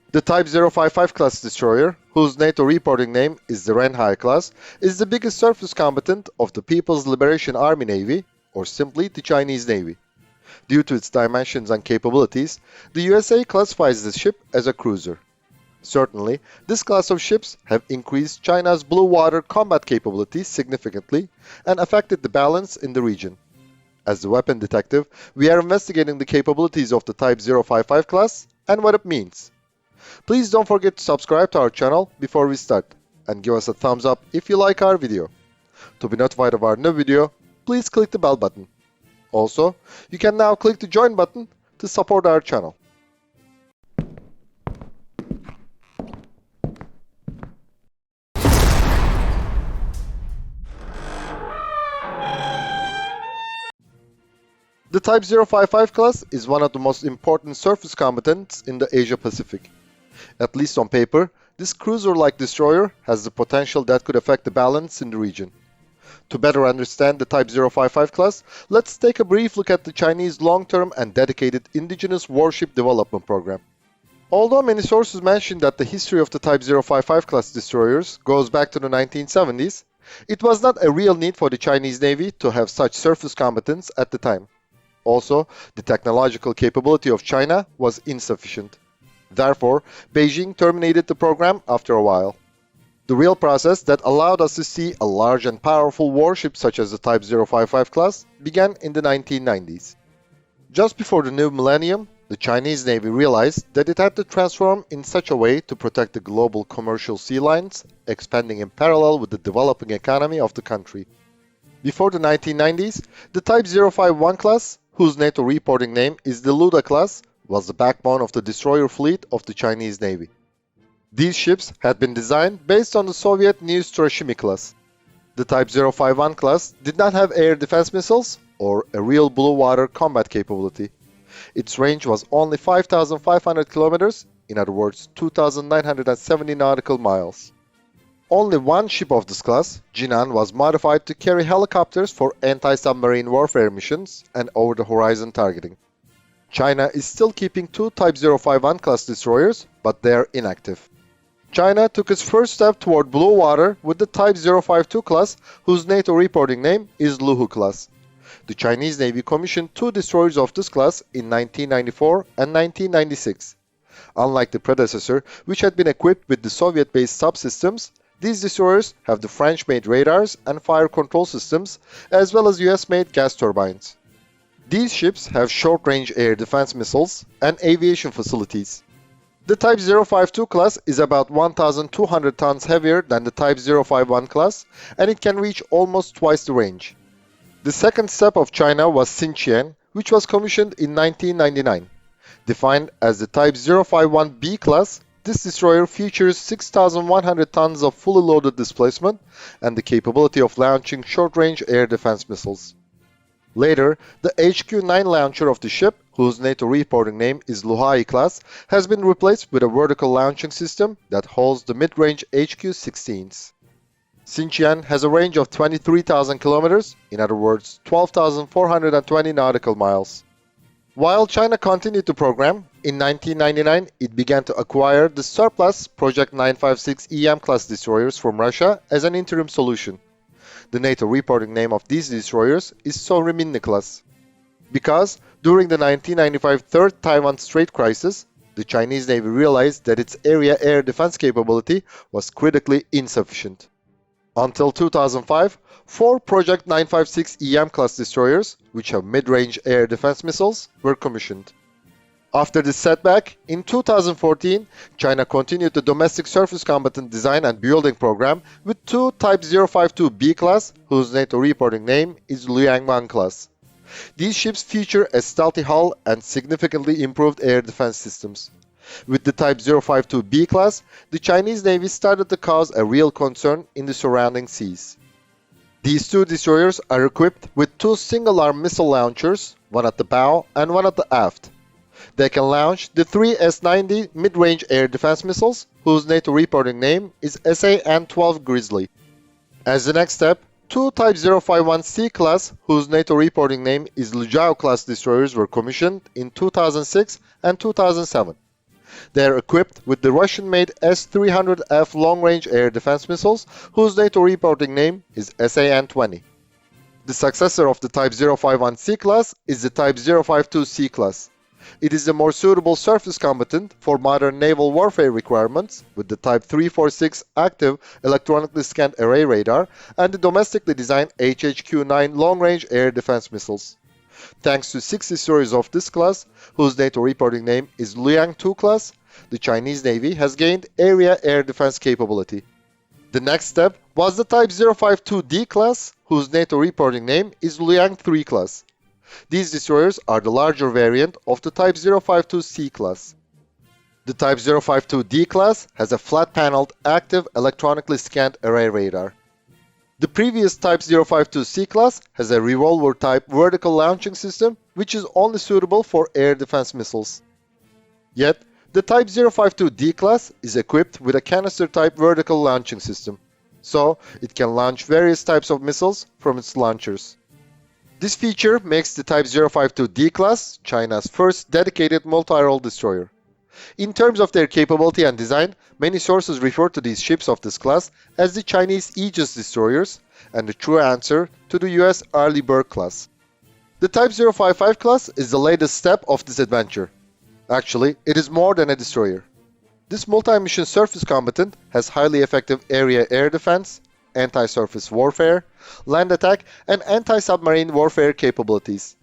The Type 055 class destroyer, whose NATO reporting name is the Renhai-class, is the biggest surface combatant of the People's Liberation Army Navy, or simply the Chinese Navy. Due to its dimensions and capabilities, the USA classifies this ship as a cruiser. Certainly, this class of ships have increased China's blue water combat capabilities significantly and affected the balance in the region. As the weapon detective, we are investigating the capabilities of the Type 055 class and what it means. Please don't forget to subscribe to our channel before we start and give us a thumbs up if you like our video. To be notified of our new video, please click the bell button. Also, you can now click the join button to support our channel. The Type 055 class is one of the most important surface combatants in the Asia-Pacific. At least on paper, this cruiser-like destroyer has the potential that could affect the balance in the region. To better understand the Type 055 class, let's take a brief look at the Chinese long-term and dedicated indigenous warship development program. Although many sources mention that the history of the Type 055 class destroyers goes back to the 1970s, it was not a real need for the Chinese Navy to have such surface combatants at the time. Also, the technological capability of China was insufficient. Therefore, Beijing terminated the program after a while. The real process that allowed us to see a large and powerful warship such as the Type 055 class began in the 1990s. Just before the new millennium, the Chinese Navy realized that it had to transform in such a way to protect the global commercial sea lines, expanding in parallel with the developing economy of the country. Before the 1990s, the Type 051 class, whose NATO reporting name is the Luda-class, was the backbone of the destroyer fleet of the Chinese Navy. These ships had been designed based on the Soviet new Sovremenny class. The Type 051 class did not have air defense missiles or a real blue water combat capability. Its range was only 5,500 kilometers, in other words 2,970 nautical miles. Only one ship of this class, Jinan, was modified to carry helicopters for anti-submarine warfare missions and over-the-horizon targeting. China is still keeping two Type 051 class destroyers, but they are inactive. China took its first step toward blue water with the Type 052 class, whose NATO reporting name is Luhu-class. The Chinese Navy commissioned two destroyers of this class in 1994 and 1996. Unlike the predecessor, which had been equipped with the Soviet-based subsystems, these destroyers have the French-made radars and fire control systems, as well as US-made gas turbines. These ships have short-range air defense missiles and aviation facilities. The Type 052 class is about 1,200 tons heavier than the Type 051 class, and it can reach almost twice the range. The second step of China was Xinjiang, which was commissioned in 1999. Defined as the Type 051B class, this destroyer features 6,100 tons of fully loaded displacement and the capability of launching short-range air defense missiles. Later, the HQ-9 launcher of the ship, whose NATO reporting name is Luhai-class, has been replaced with a vertical launching system that holds the mid-range HQ-16s. Xinjiang has a range of 23,000 kilometers, in other words 12,420 nautical miles. While China continued the program, in 1999 it began to acquire the surplus Project 956 EM class destroyers from Russia as an interim solution. The NATO reporting name of these destroyers is Sovremenny-class. Because during the 1995 Third Taiwan Strait crisis, the Chinese Navy realized that its area air defense capability was critically insufficient. Until 2005, four Project 956 EM class destroyers, which have mid-range air defense missiles, were commissioned. After this setback, in 2014, China continued the domestic surface combatant design and building program with two Type 052B class, whose NATO reporting name is Luyang class. These ships feature a stealthy hull and significantly improved air defense systems. With the Type 052B class, the Chinese Navy started to cause a real concern in the surrounding seas. These two destroyers are equipped with two single-arm missile launchers, one at the bow and one at the aft. They can launch the three S-90 mid-range air defense missiles, whose NATO reporting name is SA-N-12 Grizzly. As the next step, two Type 051C class, whose NATO reporting name is Luzhou-class destroyers, were commissioned in 2006 and 2007. They are equipped with the Russian-made S-300F long-range air defense missiles, whose NATO reporting name is SAN-20. The successor of the Type 051C class is the Type 052C class. It is the more suitable surface combatant for modern naval warfare requirements with the Type 346 active electronically scanned array radar and the domestically designed HQ-9 long-range air defense missiles. Thanks to 6 destroyers of this class, whose NATO reporting name is Luyang 2 class, the Chinese Navy has gained area air defense capability. The next step was the Type 052D class, whose NATO reporting name is Luyang 3 class. These destroyers are the larger variant of the Type 052C class. The Type 052D class has a flat-paneled active electronically scanned array radar. The previous Type 052C class has a revolver-type vertical launching system, which is only suitable for air defense missiles. Yet, the Type 052D class is equipped with a canister-type vertical launching system, so it can launch various types of missiles from its launchers. This feature makes the Type 052D class China's first dedicated multi-role destroyer. In terms of their capability and design, many sources refer to these ships of this class as the Chinese Aegis destroyers and the true answer to the US Arleigh Burke class. The Type 055 class is the latest step of this adventure. Actually, it is more than a destroyer. This multi-mission surface combatant has highly effective area air defense, anti-surface warfare, land attack, and anti-submarine warfare capabilities.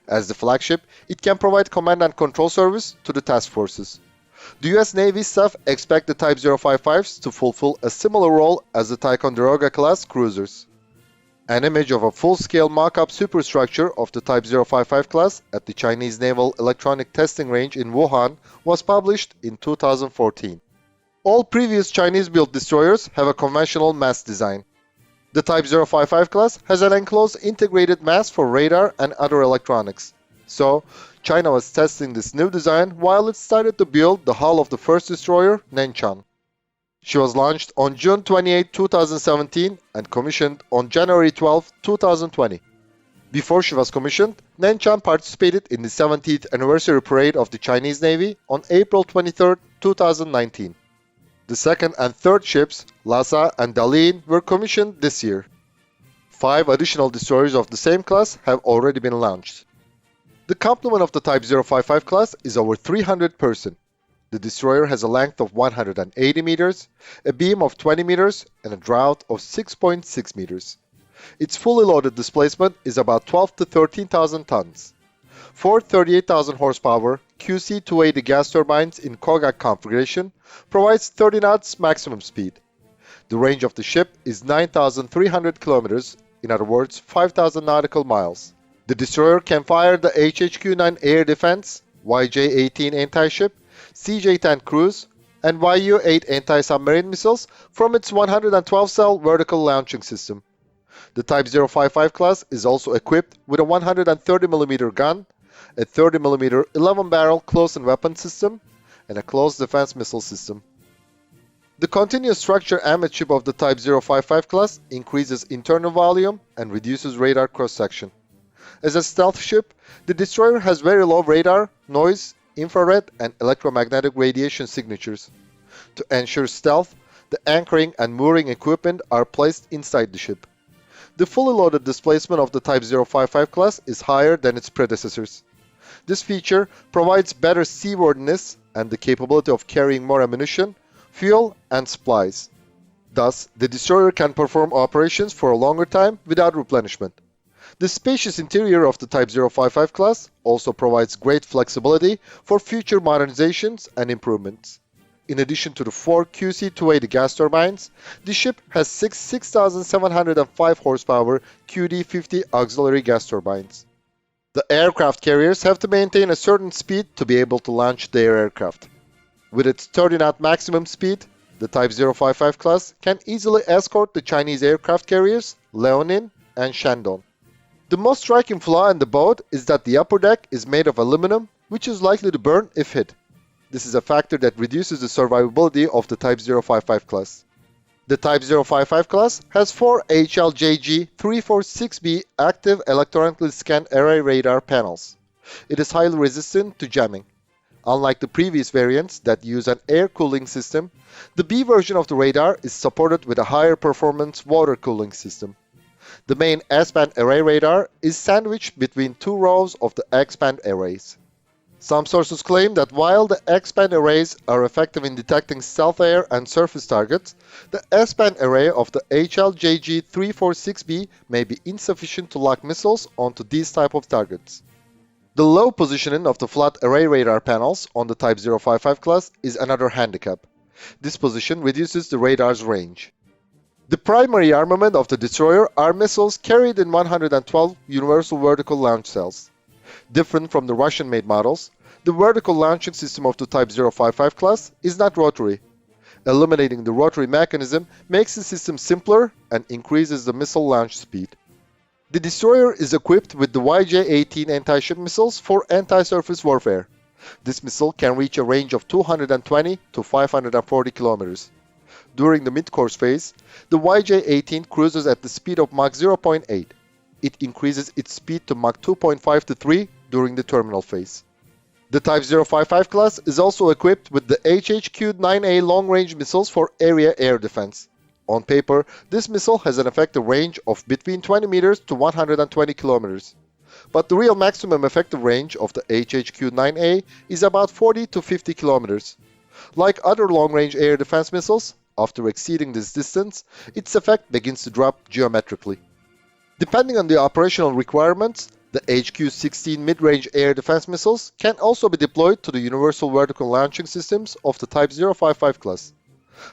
As the flagship, it can provide command and control service to the task forces. The US Navy staff expect the Type 055s to fulfill a similar role as the Ticonderoga-class cruisers. An image of a full-scale mock-up superstructure of the Type 055 class at the Chinese Naval Electronic Testing Range in Wuhan was published in 2014. All previous Chinese-built destroyers have a conventional mast design. The Type 055 class has an enclosed integrated mast for radar and other electronics. So, China was testing this new design while it started to build the hull of the first destroyer, Nanchan. She was launched on June 28, 2017 and commissioned on January 12, 2020. Before she was commissioned, Nanchan participated in the 70th anniversary parade of the Chinese Navy on April 23, 2019. The second and third ships, Lhasa and Dalian, were commissioned this year. 5 additional destroyers of the same class have already been launched. The complement of the Type 055 class is over 300 person. The destroyer has a length of 180 meters, a beam of 20 meters, and a draught of 6.6 meters. Its fully loaded displacement is about 12 to 13,000 tons. 4 38,000 horsepower QC-280 gas turbines in Kogak configuration provides 30 knots maximum speed. The range of the ship is 9,300 kilometers, in other words 5,000 nautical miles. The destroyer can fire the HQ-9 air defense, YJ-18 anti-ship, CJ-10 cruise, and YU-8 anti-submarine missiles from its 112-cell vertical launching system. The Type 055 class is also equipped with a 130mm gun, a 30mm 11-barrel close-in weapon system, and a close defense missile system. The continuous structure amidship of the Type 055 class increases internal volume and reduces radar cross-section. As a stealth ship, the destroyer has very low radar, noise, infrared, and electromagnetic radiation signatures. To ensure stealth, the anchoring and mooring equipment are placed inside the ship. The fully loaded displacement of the Type 055 class is higher than its predecessors. This feature provides better seaworthiness and the capability of carrying more ammunition, fuel, and supplies. Thus, the destroyer can perform operations for a longer time without replenishment. The spacious interior of the Type 055 class also provides great flexibility for future modernizations and improvements. In addition to the 4 QC-280 gas turbines, the ship has 6 6,705 horsepower QD-50 auxiliary gas turbines. The aircraft carriers have to maintain a certain speed to be able to launch their aircraft. With its 30-knot maximum speed, the Type 055 class can easily escort the Chinese aircraft carriers Liaoning and Shandong. The most striking flaw in the boat is that the upper deck is made of aluminum, which is likely to burn if hit. This is a factor that reduces the survivability of the Type 055 class. The Type 055 class has 4 HLJG-346B active electronically scanned array radar panels. It is highly resistant to jamming. Unlike the previous variants that use an air cooling system, the B version of the radar is supported with a higher performance water cooling system. The main S-band array radar is sandwiched between two rows of the X-band arrays. Some sources claim that while the X-band arrays are effective in detecting stealth air and surface targets, the S-band array of the HLJG346B may be insufficient to lock missiles onto these type of targets. The low positioning of the flat array radar panels on the Type 055 class is another handicap. This position reduces the radar's range. The primary armament of the destroyer are missiles carried in 112 universal vertical launch cells. Different from the Russian-made models, the vertical launching system of the Type 055 class is not rotary. Eliminating the rotary mechanism makes the system simpler and increases the missile launch speed. The destroyer is equipped with the YJ-18 anti-ship missiles for anti-surface warfare. This missile can reach a range of 220 to 540 kilometers. During the mid-course phase, the YJ-18 cruises at the speed of Mach 0.8. It increases its speed to Mach 2.5 to 3 during the terminal phase. The Type 055 class is also equipped with the HQ-10 long-range missiles for area air defense. On paper, this missile has an effective range of between 20 meters to 120 kilometers. But the real maximum effective range of the HQ-9A is about 40 to 50 kilometers. Like other long-range air defense missiles, after exceeding this distance, its effect begins to drop geometrically. Depending on the operational requirements, the HQ-16 mid-range air defense missiles can also be deployed to the universal vertical launching systems of the Type 055 class.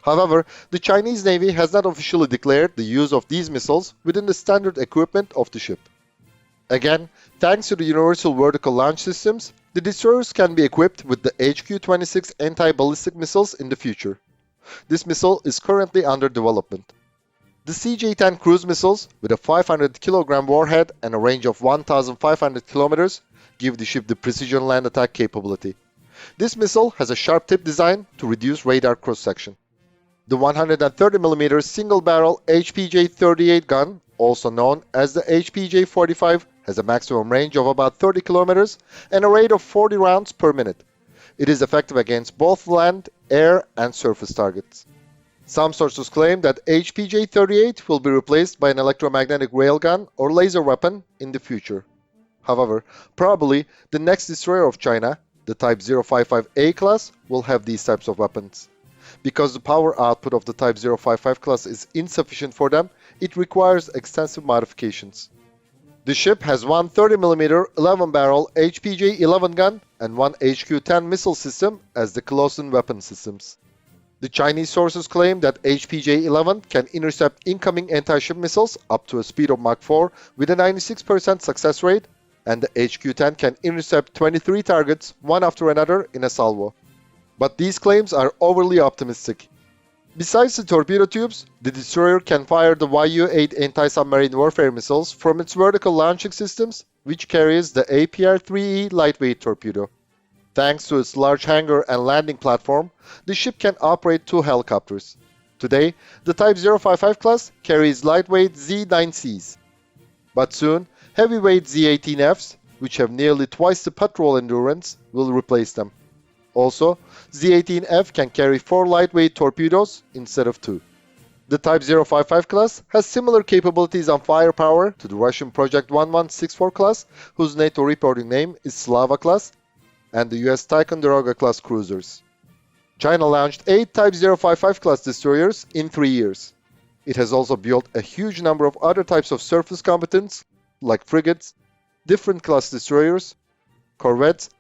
However, the Chinese Navy has not officially declared the use of these missiles within the standard equipment of the ship. Again, thanks to the universal vertical launch systems, the destroyers can be equipped with the HQ-26 anti-ballistic missiles in the future. This missile is currently under development. The CJ-10 cruise missiles, with a 500 kg warhead and a range of 1,500 km, give the ship the precision land attack capability. This missile has a sharp tip design to reduce radar cross-section. The 130mm single-barrel HPJ-38 gun, also known as the HPJ-45, has a maximum range of about 30 km and a rate of 40 rounds per minute. It is effective against both land, air, and surface targets. Some sources claim that HPJ-38 will be replaced by an electromagnetic railgun or laser weapon in the future. However, probably the next destroyer of China, the Type 055A class, will have these types of weapons. Because the power output of the Type 055 class is insufficient for them, it requires extensive modifications. The ship has one 30mm 11-barrel HPJ-11 gun and one HQ-10 missile system as the close-in weapon systems. The Chinese sources claim that HPJ-11 can intercept incoming anti-ship missiles up to a speed of Mach 4 with a 96% success rate, and the HQ-10 can intercept 23 targets one after another in a salvo. But these claims are overly optimistic. Besides the torpedo tubes, the destroyer can fire the Yu-8 anti-submarine warfare missiles from its vertical launching systems, which carries the APR-3E lightweight torpedo. Thanks to its large hangar and landing platform, the ship can operate two helicopters. Today, the Type 055 class carries lightweight Z-9Cs. But soon, heavyweight Z-18Fs, which have nearly twice the patrol endurance, will replace them. Also, Z-18F can carry 4 lightweight torpedoes instead of 2. The Type 055 class has similar capabilities and firepower to the Russian Project 1164 class, whose NATO reporting name is Luda-class, and the US Ticonderoga class cruisers. China launched 8 Type 055 class destroyers in 3 years. It has also built a huge number of other types of surface combatants, like frigates, different class destroyers, corvettes,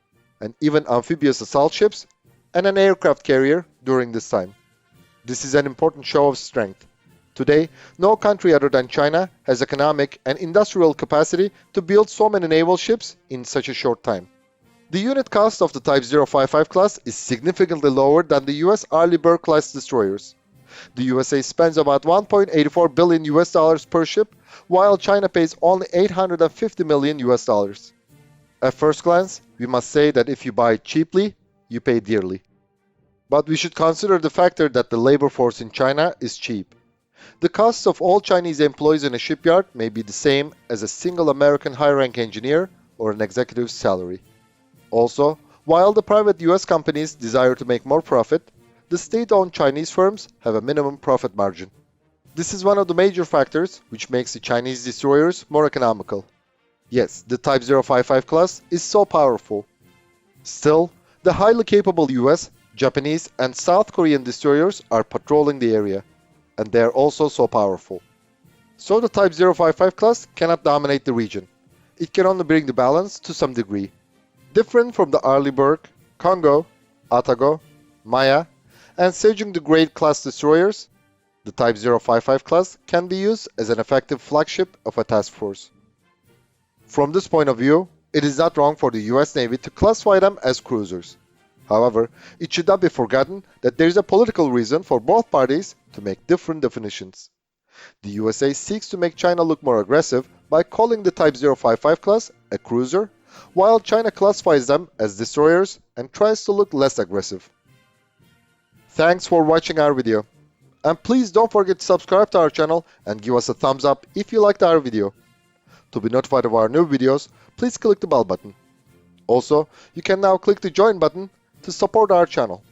and even amphibious assault ships, and an aircraft carrier during this time. This is an important show of strength. Today, no country other than China has economic and industrial capacity to build so many naval ships in such a short time. The unit cost of the Type 055 class is significantly lower than the US Arleigh Burke-class destroyers. The USA spends about $1.84 billion per ship, while China pays only $850 million. At first glance, we must say that if you buy cheaply, you pay dearly. But we should consider the factor that the labor force in China is cheap. The costs of all Chinese employees in a shipyard may be the same as a single American high-rank engineer or an executive's salary. Also, While the private US companies desire to make more profit, the state-owned Chinese firms have a minimum profit margin. This is one of the major factors which makes the Chinese destroyers more economical. Yes, the Type 055 class is so powerful. Still, the highly capable US, Japanese, and South Korean destroyers are patrolling the area, and they are also so powerful. So the Type 055 class cannot dominate the region. It can only bring the balance to some degree. Different from the Arleigh Burke, Kongo, Atago, Maya, and Sejong the Great class destroyers, the Type 055 class can be used as an effective flagship of a task force. From this point of view, it is not wrong for the US Navy to classify them as cruisers. However, it should not be forgotten that there is a political reason for both parties to make different definitions. The USA seeks to make China look more aggressive by calling the Type 055 class a cruiser, while China classifies them as destroyers and tries to look less aggressive. Thanks for watching our video. And please don't forget to subscribe to our channel and give us a thumbs up if you liked our video. To be notified of our new videos, please click the bell button. Also, you can now click the join button to support our channel.